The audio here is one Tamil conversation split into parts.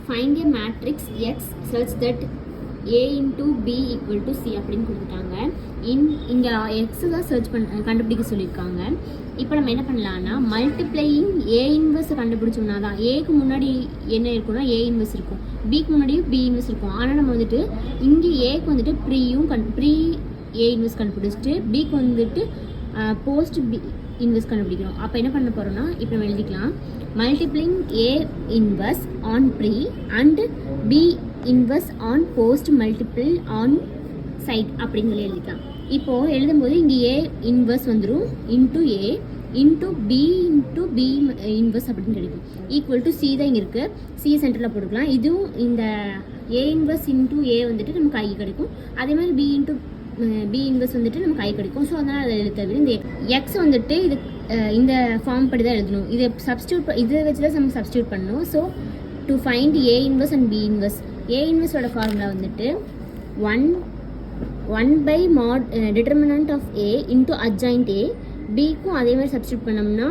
Find A matrix X such that a into b equal to c அப்படின்னு கொடுத்துட்டாங்க. இங்கே எக்ஸ் தான் கண்டுபிடிக்க சொல்லியிருக்காங்க. இப்போ நம்ம என்ன பண்ணலாம்னா மல்டிப்ளையிங் ஏ இன்வெர்ஸை கண்டுபிடிச்சோம்னா தான் ஏக்கு முன்னாடி என்ன இருக்குன்னா ஏ இன்வெர்ஸ் இருக்கும், பிக்கு முன்னாடியும் பி இன்வெர்ஸ் இருக்கும். ஆனால் நம்ம வந்துட்டு இங்கே ஏக்கு வந்துட்டு ப்ரீ ஏ இன்வெர்ஸ் கண்டுபிடிச்சிட்டு பிக்கு வந்துட்டு போஸ்ட் பி இன்வெர்ஸ் கண்டுபிடிக்கிறோம். அப்போ என்ன பண்ண போகிறோம்னா இப்போ நம்ம எழுதிக்கலாம் multiplying A inverse on pre and B inverse on post multiple on side அப்படின்னு சொல்லி எழுதிக்கலாம். இப்போது எழுதும்போது இங்கே ஏ இன்வெர்ஸ் வந்துடும் into A into B inverse அப்படின்னு கிடைக்கும். ஈக்குவல் டு சி தான் இங்கே இருக்குது, சி சென்டரில் போட்டுக்கலாம். இதுவும் இந்த ஏ இன்வெர்ஸ் இன்ட்டு ஏ வந்துட்டு நமக்கு ஐ கிடைக்கும். அதே மாதிரி பி இன்வெர்ஸ் வந்துட்டு நமக்கு ஐ கிடைக்கும். ஸோ அதனால் அதை எழுத இந்த எக்ஸ் வந்துட்டு இது இந்த ஃபார்ம் படி தான் எழுதணும். இதை இதை வச்சு தான் நம்ம சப்ஸ்டியூட் பண்ணணும். So to find A inverse and B inverse, A இன்வெர்ஸோட ஃபார்முலா வந்துட்டு 1 by mod determinant of A into adjoint A. பிக்கும் அதே மாதிரி சப்ஸ்டியூட் பண்ணோம்னா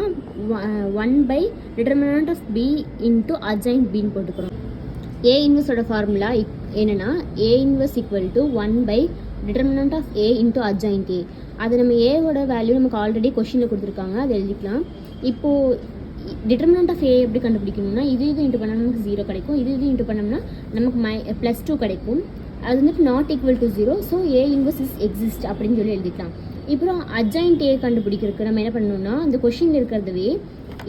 1 by determinant of B into adjoint Bன்னு போட்டுக்கிறோம். ஏ இன்வெர்ஸோட ஃபார்முலா என்னென்னா ஏ inverse equal to 1 by determinant of A into adjoint A. அது நம்ம ஏவோட வேல்யூ நமக்கு ஆல்ரெடி கொஷினில் கொடுத்துருக்காங்க, அதை எழுதிக்கலாம். இப்போது டிட்டர்மினன்ட் ஆஃப் ஏ எப்படி கண்டுபிடிக்கணும்னா இது இன்ட்டு பண்ணால் நமக்கு 0 கிடைக்கும், இது இன்ட்டு பண்ணோம்னா நமக்கு +2 கிடைக்கும். அது வந்துட்டு not equal to 0. So A inverse is exist அப்படின்னு சொல்லி எழுதிக்கலாம். இப்போ அட்ஜாயிண்ட் ஏ கண்டுபிடிக்கிறதுக்கு நம்ம என்ன பண்ணணும்னா அந்த கொஷினில் இருக்கிறதவே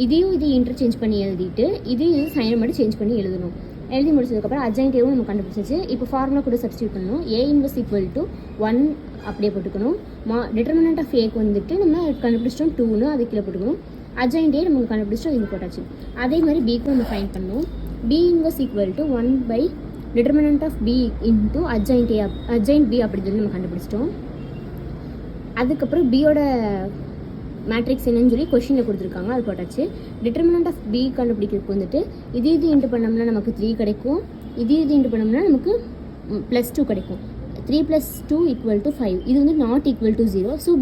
இதையும் இன்டர்சேஞ்ச் பண்ணி எழுதிட்டு இது சைனை மட்டும் சேஞ்ச் பண்ணி எழுதணும். எழுதி முடிச்சதுக்கப்புறம் அட்ஜாயிண்ட் ஏவும் நம்ம கண்டுபிடிச்சாச்சு. இப்போ ஃபார்முலா கூட சப்ஸ்டியூட் பண்ணணும். ஏ இன்வெர்ஸ் ஈக்குவல் டு 1 அப்படியே போட்டுக்கணும். டிட்டர்மினன்ட் ஆஃப் ஏக்கு வந்துட்டு நம்ம கண்டுபிடிச்சிட்டோம் 2ன்னு அது கீழே போட்டுக்கணும். அட்ஜாயிண்ட் ஏ நமக்கு கண்டுபிடிச்சிட்டோம் இது போட்டாச்சு. அதே மாதிரி பிக்கும் நம்ம ஃபைண்ட் பண்ணணும். B inverse equal to 1 by determinant of B into adjoint B அப்படி சொல்லி நம்ம கண்டுபிடிச்சிட்டோம். அதுக்கப்புறம் பியோட மேட்ரிக்ஸ் என்னன்னு சொல்லி கொஷினில் கொடுத்துருக்காங்க, அது போட்டாச்சு. டிட்டர்மினன்ட் ஆஃப் பி கண்டுபிடிக்கிறதுக்கு வந்துட்டு இது இன்ட்டு பண்ணோம்னா நமக்கு 3 கிடைக்கும், இது இன்ட்டு பண்ணோம்னா நமக்கு +2 கிடைக்கும். 3 + 2 = 5. இது வந்து not equal to 0. So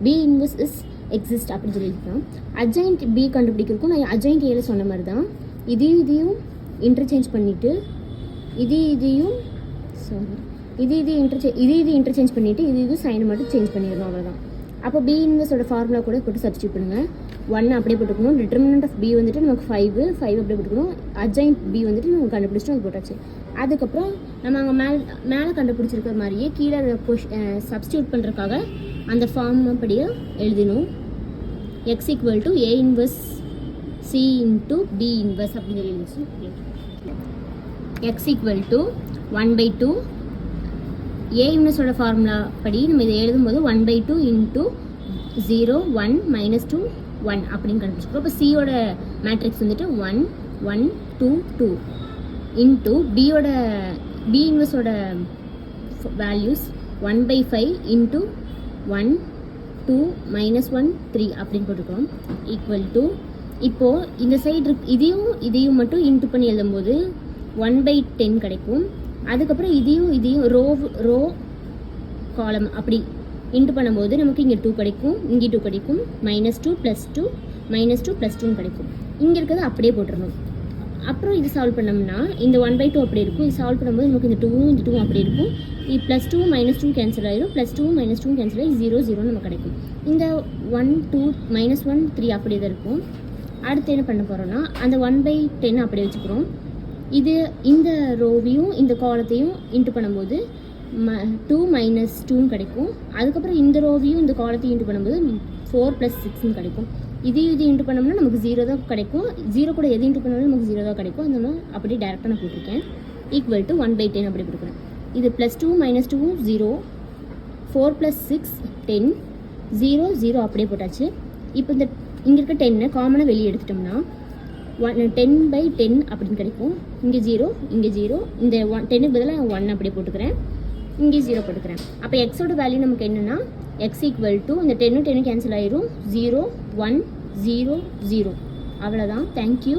B inverse is exist அப்படின்னு சொல்லியிருக்கோம். அட்ஜாயிண்ட் பி கண்டுபிடிக்கிறதுக்கும் நான் அட்ஜாயிண்ட் ஏல சொன்ன மாதிரி தான் இதையும் இன்டர்சேஞ்ச் பண்ணிவிட்டு இன்டர்சேஞ்ச் பண்ணிவிட்டு இது சைனை மட்டும் சேஞ்ச் பண்ணிடணும், அவ்வளோதான். அப்போ பி இன்வெர்ஸோட ஃபார்முலா கூட போட்டு சப்ஸ்டியூட் பண்ணுங்கள். 1 அப்படியே போட்டுக்கணும். டிட்டர்மினன்ட் ஆஃப் பி வந்துட்டு நமக்கு 5 அப்படியே போட்டுக்கணும். அட்ஜாயிண்ட் பி வந்துட்டு நமக்கு கண்டுபிடிச்சிட்டோம், அது போட்டாச்சு. அதுக்கப்புறம் நம்ம அங்கே மேலே கண்டுபிடிச்சிருக்கிற மாதிரியே கீழே சப்ஸ்டியூட் பண்ணுறதுக்காக அந்த ஃபார்ம் படியே எழுதினோம். X equal to A inverse C into B inverse அப்படின்னு சொல்லி எழுதிச்சு. எக்ஸ் ஈக்குவல் டு 1/2 ஏ இன்வெர்ஸோட ஃபார்முலா படி நம்ம இதை எழுதும்போது 1/2 இன்ட்டு 0 1 -2 1 அப்படின்னு கண்டுபிடிச்சிருக்கோம். இப்போ சியோட மேட்ரிக்ஸ் வந்துட்டு 1 1 2 2 இன்ட்டு பி இன்வெர்ஸோட வேல்யூஸ் 1/5 இன்ட்டு 1 2 -1 3 அப்படின்னு போட்டுக்கிறோம். ஈக்குவல் டு இப்போது இந்த சைடு இதையும் மட்டும் இன்ட்டு பண்ணி எழுதும்போது 1/10 கிடைக்கும். அதுக்கப்புறம் இதையும் ரோ காலம் அப்படி இன்ட்டு பண்ணும்போது நமக்கு இங்கே 2 கிடைக்கும், இங்கே 2 கிடைக்கும், -2 +2 -2 +2 கிடைக்கும். இங்கே இருக்கிறது அப்படியே போட்டுடணும். அப்புறம் இது சால்வ் பண்ணோம்னா இந்த 1/2 அப்படி இருக்கும். இது சால்வ் பண்ணும்போது நமக்கு இந்த 2 அப்படி இருக்கும். +2 -2 கேன்சல் ஆகிடும், +2 -2 கேன்சல் ஆகி 0 0 நமக்கு கிடைக்கும். இந்த 1 2 -1 3 அப்படியே தான் இருக்கும். அடுத்து என்ன பண்ண போகிறோம்னா அந்த 1/10 அப்படியே வச்சுக்கிறோம். இந்த ரோவையும் இந்த காலத்தையும் இன்ட்டு பண்ணும்போது 2 -2 கிடைக்கும். அதுக்கப்புறம் இந்த ரோவையும் இந்த காலத்தையும் இன்ட்டு பண்ணும்போது 4 + 6 கிடைக்கும். இது இன்ட்டு பண்ணோம்னா நமக்கு 0 தான் கிடைக்கும். 0 கூட எது இன்ட்டு பண்ணாலும் நமக்கு 0 தான் கிடைக்கும். அதனால அப்படியே டேரெக்டாக நான் போட்டிருக்கேன். ஈக்குவல் டு 1/10 அப்படி கொடுக்குறேன். இது +2 -2 0 4 + 6 10 0 0 அப்படியே போட்டாச்சு. இப்போ இங்கே இருக்க 10 காமனாக வெளியே எடுத்துட்டோம்னா 10/10 அப்படின்னு கிடைக்கும். இங்கே 0 இங்கே 0, இந்த 10க்கு பதிலாக 1 அப்படியே போட்டுக்கிறேன், இங்கே 0 போட்டுக்கிறேன். அப்போ எக்ஸோட வேல்யூ நமக்கு என்னென்னா எக்ஸ் ஈக்குவல் டு இந்த 10 கேன்சல் ஆயிரும் 0 1 0 0. அவ்வளோதான். தேங்க்யூ.